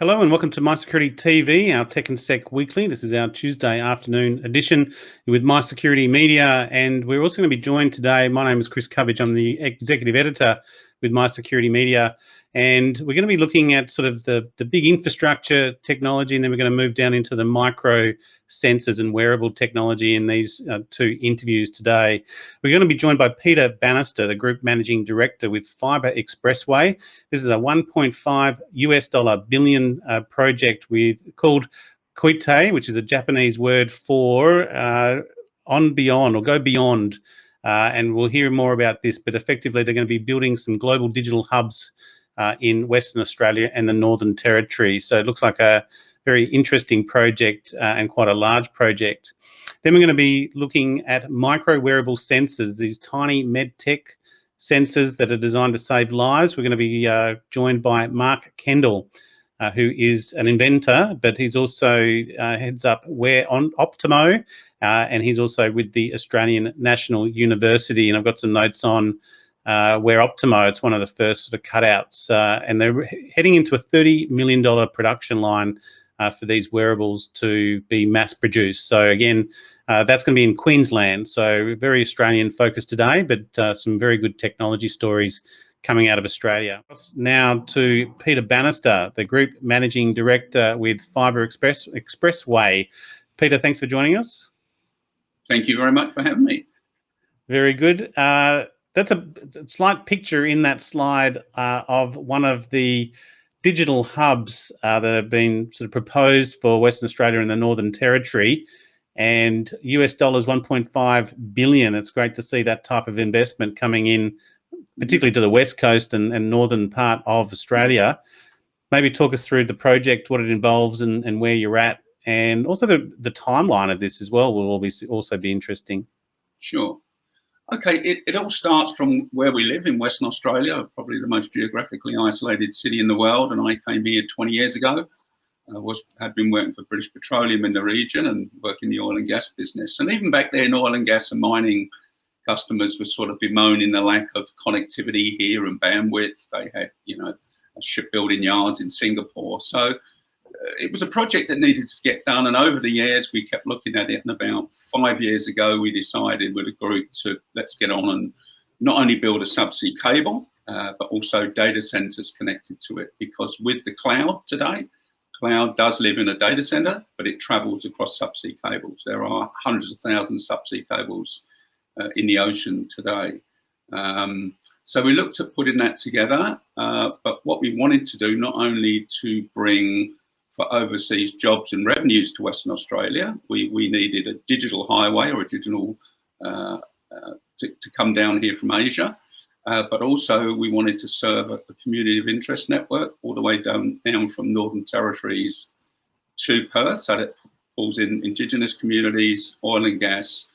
Hello and welcome to MySecurity TV, our Tech and Sec Weekly. This is our Tuesday afternoon edition with MySecurity Media, and we're also going to be joined today. My name is Chris Covage. I'm the Executive Editor with MySecurity Media, and we're going to be looking at sort of the big infrastructure technology, and then we're going to move down into the micro sensors and wearable technology in these two interviews today. We're going to be joined by Peter Bannister, the Group Managing Director with Fibre Expressway. This is a $1.5 billion project called Koete, which is a Japanese word for on beyond or go beyond. And we'll hear more about this, but effectively they're going to be building some global digital hubs in Western Australia and the Northern Territory. So it looks like a very interesting project and quite a large project. Then we're going to be looking at micro wearable sensors, these tiny med tech sensors that are designed to save lives. We're going to be joined by Mark Kendall, who is an inventor, but he's also heads up Wear on Optimo, and he's also with the Australian National University. And I've got some notes on Wear Optimo. It's one of the first sort of cutouts, and they're heading into a $30 million production line for these wearables to be mass produced. So again, that's going to be in Queensland. So very Australian focused today, but some very good technology stories coming out of Australia. Now to Peter Bannister, the Group Managing Director with Fibre Expressway. Peter, thanks for joining us. Thank you very much for having me. Very good. That's a slight picture in that slide of one of the digital hubs that have been sort of proposed for Western Australia and the Northern Territory, and US dollars 1.5 billion. It's great to see that type of investment coming in, particularly to the west coast and northern part of Australia. Maybe talk us through the project, what it involves, and where you're at, and also the timeline of this as well will also be interesting. Sure. Okay, it all starts from where we live in Western Australia, probably the most geographically isolated city in the world, and I came here 20 years ago. Had been working for British Petroleum in the region and working in the oil and gas business. And even back then, oil and gas and mining customers were sort of bemoaning the lack of connectivity here and bandwidth. They had, shipbuilding yards in Singapore. So it was a project that needed to get done, and over the years we kept looking at it, and about 5 years ago we decided with a group to let's get on and not only build a subsea cable but also data centers connected to it, because with the cloud today, cloud does live in a data center, but it travels across subsea cables. There are hundreds of thousands of subsea cables in the ocean today. So we looked at putting that together, but what we wanted to do, not only to bring for overseas jobs and revenues to Western Australia, we needed a digital highway or a digital to come down here from Asia, but also we wanted to serve a community of interest network all the way down from Northern Territories to Perth, so that falls in Indigenous communities, oil and gas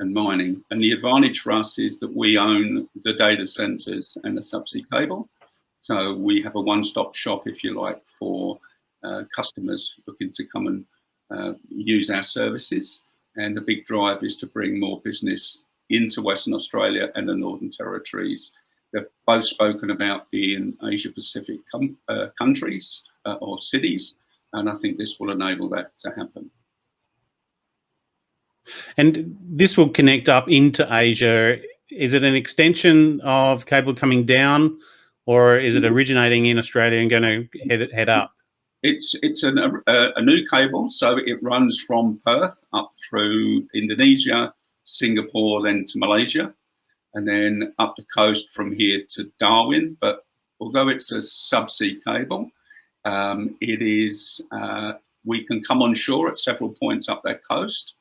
and mining. And the advantage for us is that we own the data centers and the subsea cable, so we have a one-stop shop, if you like, for customers looking to come and use our services. And the big drive is to bring more business into Western Australia and the Northern Territories. They've both spoken about being Asia Pacific countries or cities, and I think this will enable that to happen. And this will connect up into Asia. Is it an extension of cable coming down, or is it originating in Australia and going to head up? It's a new cable, so it runs from Perth up through Indonesia, Singapore, then to Malaysia, and then up the coast from here to Darwin. But although it's a subsea cable, we can come on shore at several points up that coast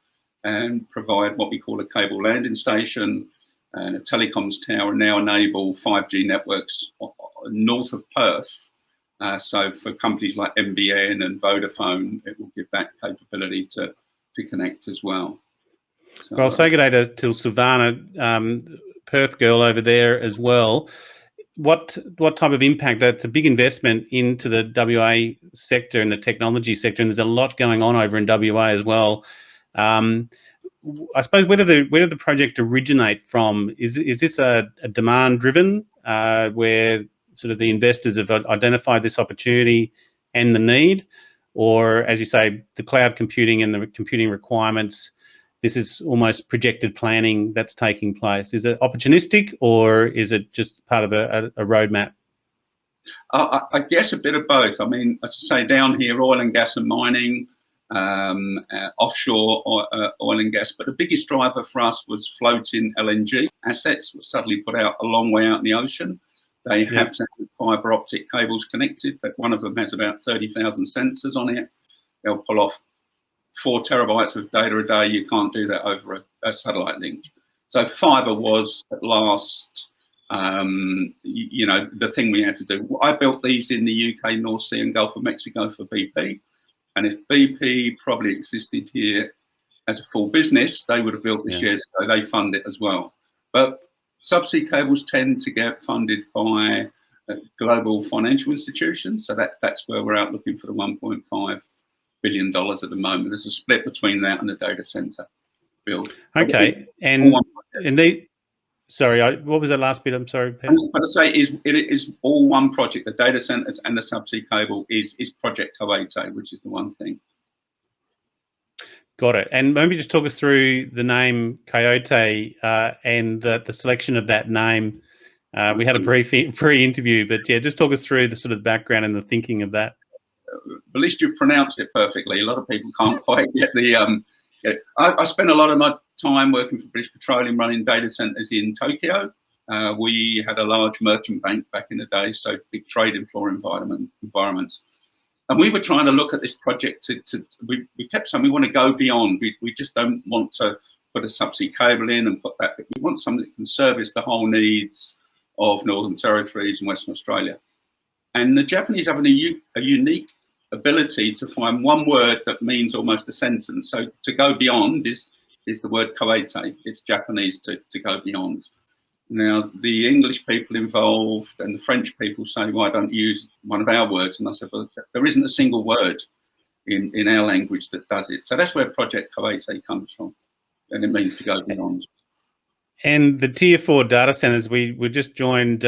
and provide what we call a cable landing station and a telecoms tower, and now enable 5G networks north of Perth. So for companies like NBN and Vodafone, it will give that capability to connect as well. So, well, say good day to Silvana, Perth girl over there as well. What type of impact? That's a big investment into the WA sector and the technology sector, and there's a lot going on over in WA as well. I suppose where did the project originate from? Is this a demand driven where sort of the investors have identified this opportunity and the need, or as you say, the cloud computing and the computing requirements, this is almost projected planning that's taking place? Is it opportunistic, or is it just part of a roadmap? I guess a bit of both. I mean, as I say, down here, oil and gas and mining, offshore oil and gas. But the biggest driver for us was floating LNG assets were suddenly put out a long way out in the ocean. They have to have fibre optic cables connected, but one of them has about 30,000 sensors on it. They'll pull off 4 terabytes of data a day. You can't do that over a satellite link. So fibre was at last, you know, the thing we had to do. I built these in the UK, North Sea and Gulf of Mexico for BP. And if BP probably existed here as a full business, they would have built this years ago. They fund it as well. But subsea cables tend to get funded by global financial institutions. So that's where we're out looking for the $1.5 billion at the moment. There's a split between that and the data center build. Okay. And they, sorry, what was that last bit? I'm sorry, Peter. But to say it is all one project. The data centers and the subsea cable is Project Koete, which is the one thing. Got it. And maybe just talk us through the name Koete and the selection of that name. We had a brief pre-interview, but yeah, just talk us through the sort of background and the thinking of that. At least you've pronounced it perfectly. A lot of people can't quite get the. I spent a lot of my time working for British Petroleum running data centers in Tokyo. We had a large merchant bank back in the day, so big trading floor environments. And we were trying to look at this project we kept saying we want to go beyond. We just don't want to put a subsea cable in and put that. We want something that can service the whole needs of Northern Territories and Western Australia. And the Japanese have a unique ability to find one word that means almost a sentence. So to go beyond is the word koete. It's Japanese to go beyond. Now, the English people involved and the French people say, why don't you use one of our words? And I said, well, there isn't a single word in our language that does it. So that's where Project Koete comes from. And it means to go beyond. And the Tier 4 data centers, we were just joined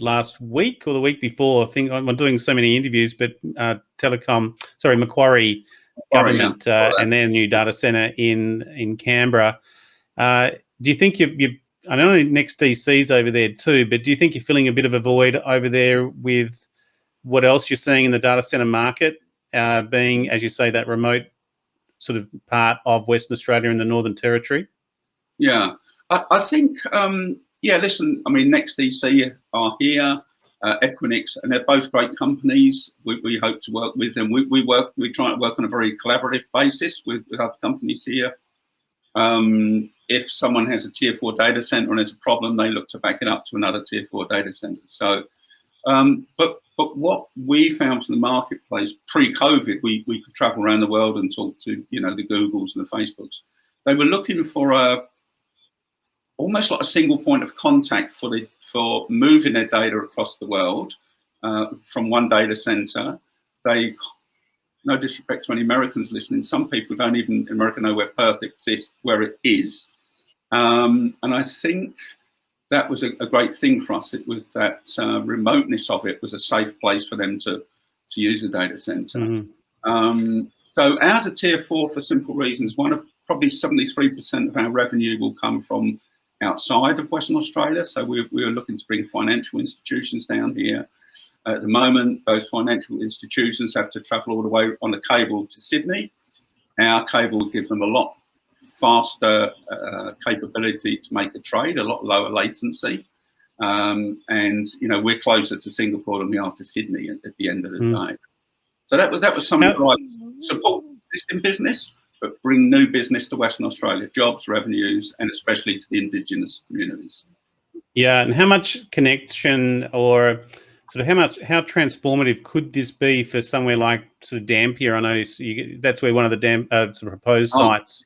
last week or the week before. I think I'm doing so many interviews, but Macquarie Government and their new data center in Canberra. Do you think I know NextDC's over there too, but do you think you're filling a bit of a void over there with what else you're seeing in the data center market, being, as you say, that remote sort of part of Western Australia and the Northern Territory? Yeah. I think, listen, I mean, NextDC are here, Equinix, and they're both great companies. We hope to work with them. We try to work on a very collaborative basis with other companies here. If someone has a Tier 4 data center and there's a problem, they look to back it up to another Tier 4 data center. So, but what we found from the marketplace pre-COVID, we could travel around the world and talk to, you know, the Googles and the Facebooks. They were looking for almost like a single point of contact for moving their data across the world from one data center. No disrespect to any Americans listening, some people don't even in America know where Perth exists, where it is. And I think that was a great thing for us. It was that remoteness of it was a safe place for them to use a data center. Mm-hmm. So ours are Tier 4 for simple reasons. One of probably 73% of our revenue will come from outside of Western Australia. So we are looking to bring financial institutions down here. At the moment, those financial institutions have to travel all the way on a cable to Sydney. Our cable will give them a lot faster capability to make a trade, a lot lower latency. And, you know, we're closer to Singapore than we are to Sydney at the end of the day. So that was something like support existing business, but bring new business to Western Australia, jobs, revenues, and especially to the Indigenous communities. Yeah, and how much connection or sort of how transformative could this be for somewhere like sort of Dampier? I know that's where one of the sort of proposed sites,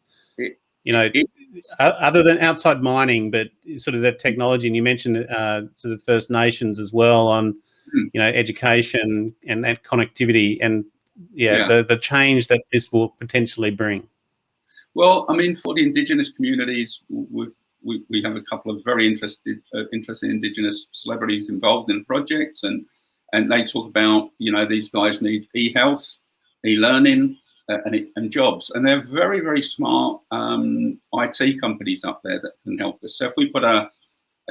other than outside mining, but sort of that technology. And you mentioned sort of First Nations as well on, education and that connectivity and the change that this will potentially bring. Well, I mean, for the Indigenous communities, we have a couple of very interesting Indigenous celebrities involved in projects, and and they talk about, these guys need e-health, e-learning, and jobs, and they're very, very smart IT companies up there that can help us. So if we put a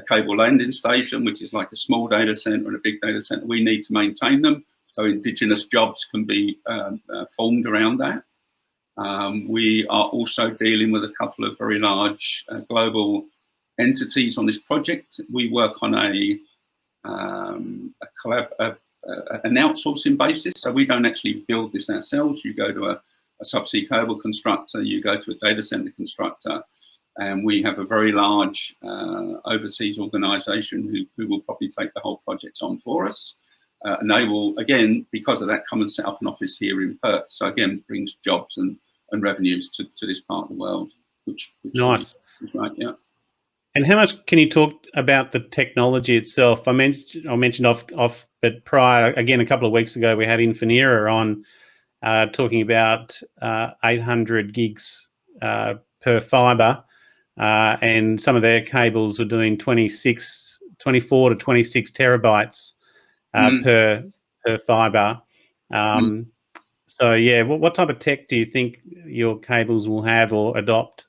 cable landing station, which is like a small data center and a big data center, we need to maintain them so indigenous jobs can be formed around that. We are also dealing with a couple of very large global entities on this project. We work on an outsourcing basis, so we don't actually build this ourselves. You go to a subsea cable constructor, you go to a data center constructor, and we have a very large overseas organisation who will probably take the whole project on for us. And they will, again, because of that, come and set up an office here in Perth. So again, brings jobs and revenues to this part of the world, which nice. Is right, yeah. And how much can you talk about the technology itself? I mentioned off, but prior, again, a couple of weeks ago, we had Infinera on talking about 800 gigs per fibre, and some of their cables were doing 24 to 26 terabytes per fibre. So yeah, what type of tech do you think your cables will have or adopt?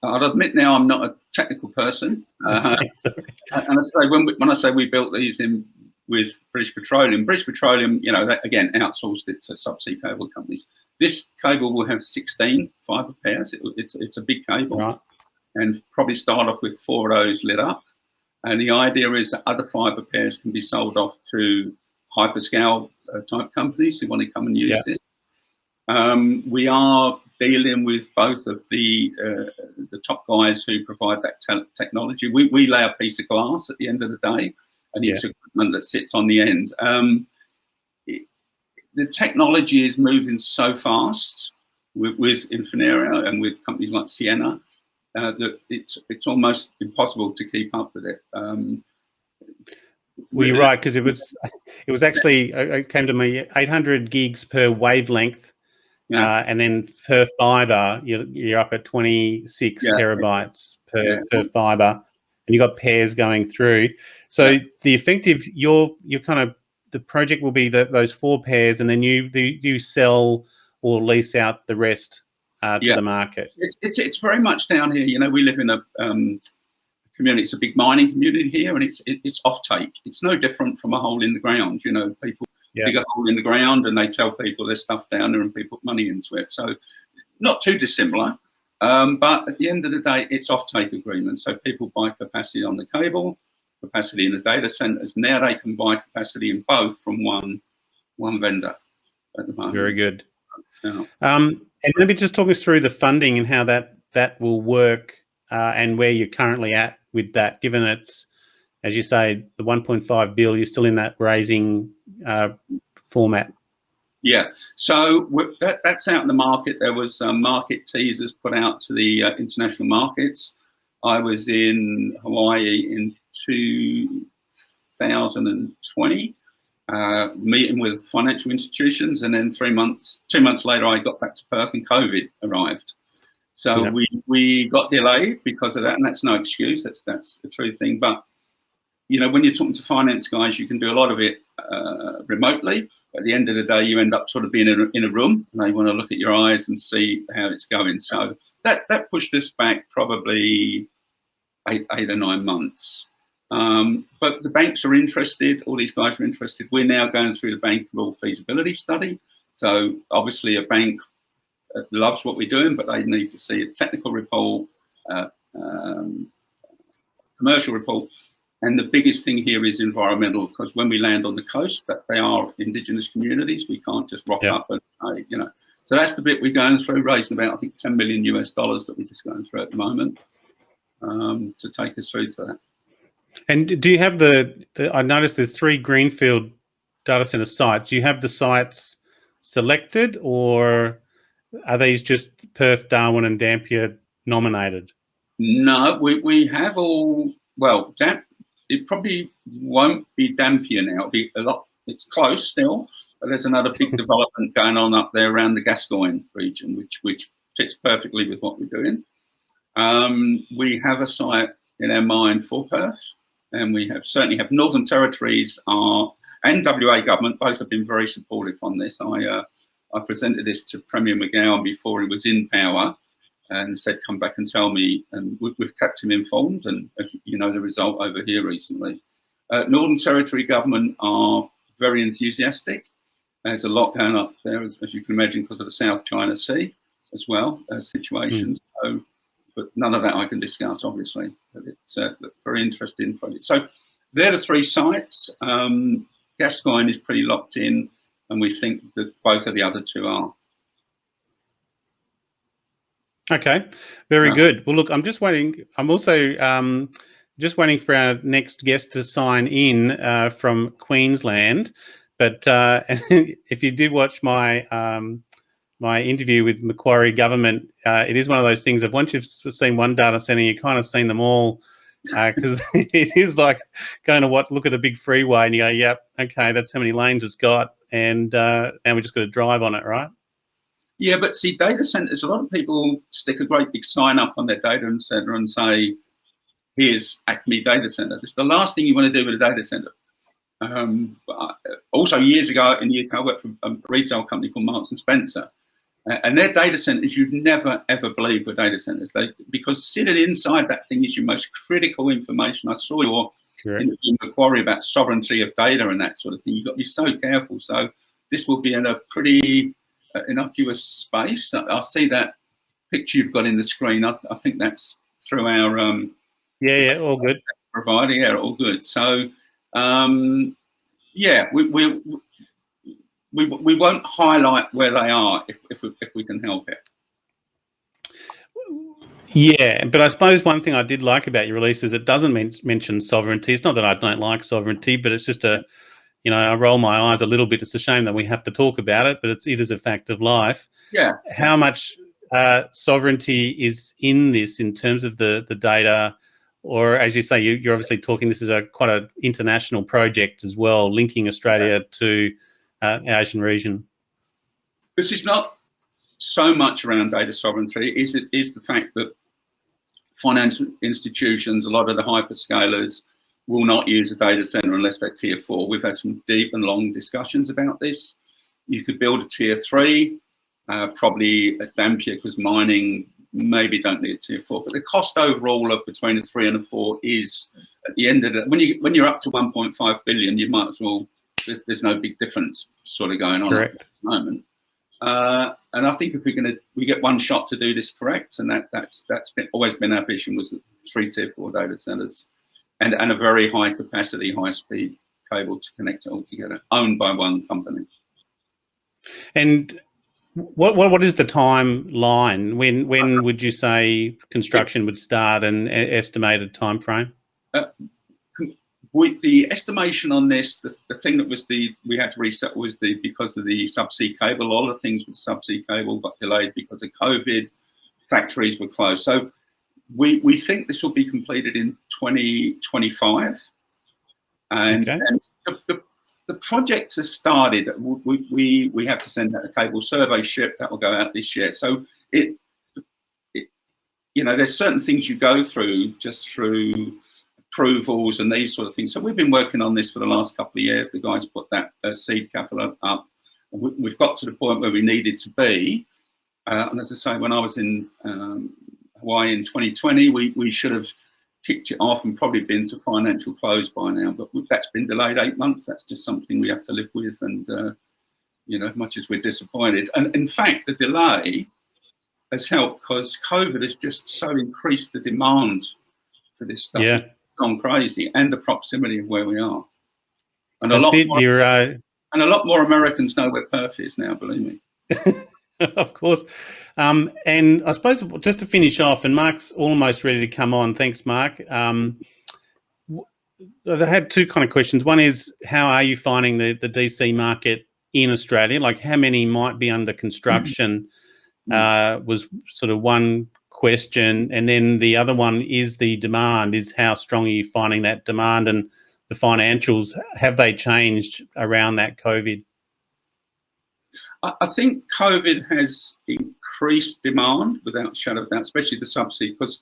I'll admit now I'm not a technical person, and I say when I say we built these in with British Petroleum, that, again, outsourced it to subsea cable companies. This cable will have 16 fibre pairs. It's a big cable, right, and probably start off with 4 of those lit up. And the idea is that other fibre pairs can be sold off to hyperscale type companies who want to come and use this. We are dealing with both of the top guys who provide that technology. We lay a piece of glass at the end of the day, and it's equipment that sits on the end. The technology is moving so fast with Infinera and with companies like Sienna that it's almost impossible to keep up with it. Well, you're right, because it was actually, it came to me, 800 gigs per wavelength. And then per fibre, you're up at 26 terabytes per fibre, and you've got pairs going through. So the effective, your kind of, the project will be those 4 pairs, and then you sell or lease out the rest to the market. It's very much down here. We live in a community. It's a big mining community here, and it's offtake. It's no different from a hole in the ground. People dig a hole in the ground and they tell people there's stuff down there and people put money into it. So not too dissimilar, but at the end of the day, it's offtake agreements. So people buy capacity on the cable, capacity in the data centers. Now they can buy capacity in both from one vendor at the moment. Very good. And maybe just talk us through the funding and how that will work, and where you're currently at with that, given it's, as you say, the 1.5 billion, you're still in that raising format. Yeah, so that's out in the market. There was market teasers put out to the international markets. I was in Hawaii in 2020, meeting with financial institutions, and then 2 months later, I got back to Perth and COVID arrived. So we got delayed because of that, and that's no excuse. That's the true thing. But when you're talking to finance guys, you can do a lot of it remotely. At the end of the day, you end up sort of being in a room, and they want to look at your eyes and see how it's going. So that pushed us back probably 8 or 9 months. But the banks are interested. All these guys are interested. We're now going through the bankable feasibility study. So obviously a bank loves what we're doing, but they need to see a technical report, commercial report. And the biggest thing here is environmental, because when we land on the coast, that they are indigenous communities. We can't just rock up and, So that's the bit we're going through, raising about, I think, $10 million that we're just going through at the moment to take us through to that. And do you have I noticed there's 3 greenfield data center sites. Do you have the sites selected, or are these just Perth, Darwin and Dampier nominated? No, we have all, well, it probably won't be Dampier now. It'll be a lot, it's close still, but there's another big development going on up there around the Gascoyne region, which fits perfectly with what we're doing. We have a site in our mind for Perth, and we have certainly have Northern Territories and WA government. Both have been very supportive on this. I presented this to Premier McGowan before he was in power, and said, "Come back and tell me." And we've kept him informed, and as you know, the result over here recently. Northern Territory government are very enthusiastic. There's a lot going up there, as you can imagine, because of the South China Sea as well, situations. So, but none of that I can discuss, obviously. But it's a very interesting project. So they're the three sites. Gascoyne is pretty locked in, and we think that both of the other two are. Okay, very good. Well, look, I'm just waiting. I'm also just waiting for our next guest to sign in from Queensland. But if you did watch my my interview with Macquarie Government, it is one of those things that once you've seen one data centre, you've kind of seen them all, because it is like going to look at a big freeway and you go, yep, okay, that's how many lanes it's got, and we just got to drive on it, right? Yeah, but see, data centres, a lot of people stick a great big sign up on their data centre and say, here's Acme Data Centre. It's the last thing you want to do with a data centre. Also, years ago in the UK, I worked for a retail company called Marks and Spencer. And their data centres, you'd never, ever believe were data centres. Because sitting inside that thing is your most critical information. I saw your interview in Macquarie about sovereignty of data and that sort of thing. You've got to be so careful. So this will be in a pretty innocuous space. I see that picture you've got in the screen. I think that's through our yeah, all good provider. Yeah, all good. So yeah, we won't highlight where they are if we can help it. Yeah, but I suppose one thing I did like about your release is it doesn't mention sovereignty. It's not that I don't like sovereignty, but it's just I roll my eyes a little bit. It's a shame that we have to talk about it, but it is a fact of life. Yeah. How much sovereignty is in this in terms of the data, or as you say, you're obviously talking, this is quite an international project as well, linking Australia to the Asian region. This is not so much around data sovereignty. Is the fact that financial institutions, a lot of the hyperscalers, will not use a data center unless they're tier 4. We've had some deep and long discussions about this. You could build a tier 3, probably at Dampier, because mining maybe don't need a tier 4. But the cost overall of between a 3 and a 4 is, at the end of it, when you're up to 1.5 billion, you might as well. There's no big difference sort of going on Correct. At the moment. And I think if we get one shot to do this correct, and that's always been our vision, was 3 tier 4 data centers. And a very high capacity, high speed cable to connect it all together, owned by one company. And what is the timeline? When would you say construction would start, and estimated time frame? With the estimation on this, the thing that we had to reset was because of the subsea cable. All the things with subsea cable got delayed because of COVID. Factories were closed. So we think this will be completed in 2025, and, okay. and the project has started. We have to send out a cable survey ship that will go out this year. So there's certain things you go through just through approvals and these sort of things. So we've been working on this for the last couple of years. The guys put that seed capital up. We've got to the point where we needed to be, and as I say, when I was in Hawaii in 2020, we should have kicked it off and probably been to financial close by now, but that's been delayed 8 months. That's just something we have to live with, and as much as we're disappointed. And in fact, the delay has helped because COVID has just so increased the demand for this stuff. Yeah. It's gone crazy, and the proximity of where we are. And a lot more Americans know where Perth is now, believe me. Of course. And I suppose just to finish off, and Mark's almost ready to come on. Thanks, Mark. I had two kind of questions. One is, how are you finding the DC market in Australia? Like, how many might be under construction was sort of one question. And then the other one is the demand, is how strong are you finding that demand, and the financials, have they changed around that COVID? I think COVID has increased demand without a shadow of doubt, especially the subsea, because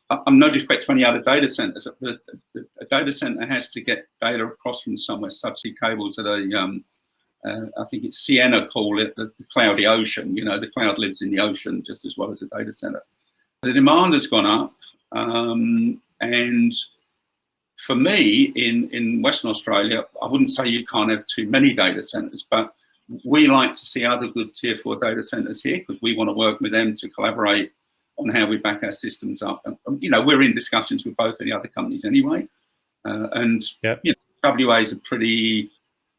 I'm no disrespect to any other data centers. A data center has to get data across from somewhere. Subsea cables at I think it's Sienna call it the cloudy ocean. You know, the cloud lives in the ocean just as well as a data center. The demand has gone up, and for me, in Western Australia, I wouldn't say you can't have too many data centers, but we like to see other good tier 4 data centers here because we want to work with them to collaborate on how we back our systems up. And you know, we're in discussions with both of the other companies anyway. And yep. You know, WA is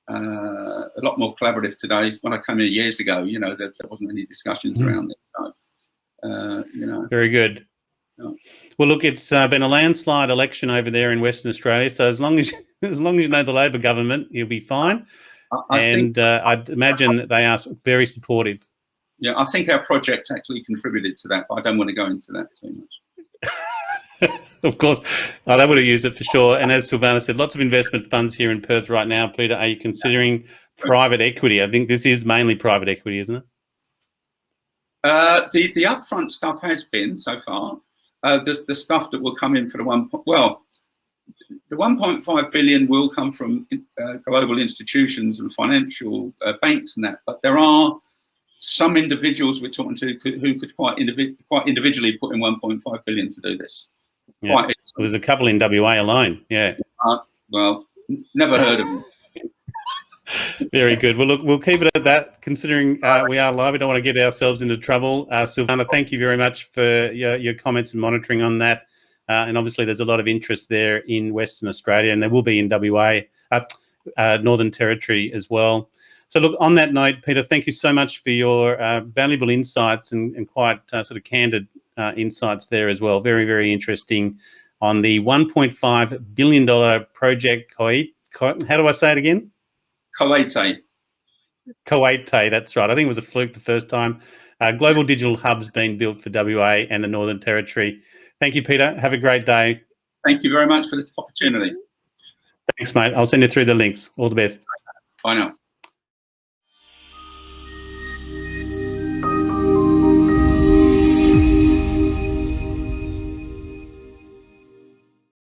a lot more collaborative today. When I came here years ago, you know, there wasn't any discussions around it. So, you know. Very good. Yeah. Well, look, it's been a landslide election over there in Western Australia. So as long as you know the Labor government, you'll be fine. I'd imagine they are very supportive. Yeah, I think our project actually contributed to that, but I don't want to go into that too much. Of course, they would have used it for sure. And as Silvana said, lots of investment funds here in Perth right now. Peter, are you considering private equity? I think this is mainly private equity, isn't it? The upfront stuff has been so far. The stuff that will come in for the the 1.5 billion will come from global institutions and financial banks and that. But there are some individuals we're talking to who could quite individually put in 1.5 billion to do this. Yeah. Well, there's a couple in WA alone. Yeah. Well, never heard of them. Very good. Well, look, we'll keep it at that. Considering we are live, we don't want to get ourselves into trouble. Silvana, thank you very much for your comments and monitoring on that. And obviously, there's a lot of interest there in Western Australia, and there will be in WA, Northern Territory as well. So look, on that note, Peter, thank you so much for your valuable insights and quite sort of candid insights there as well. Very, very interesting on the $1.5 billion Project Koete. How do I say it again? Koete. Koete, that's right. I think it was a fluke the first time. Global digital hubs being built for WA and the Northern Territory. Thank you, Peter. Have a great day. Thank you very much for this opportunity. Thanks, mate. I'll send you through the links. All the best. Bye now.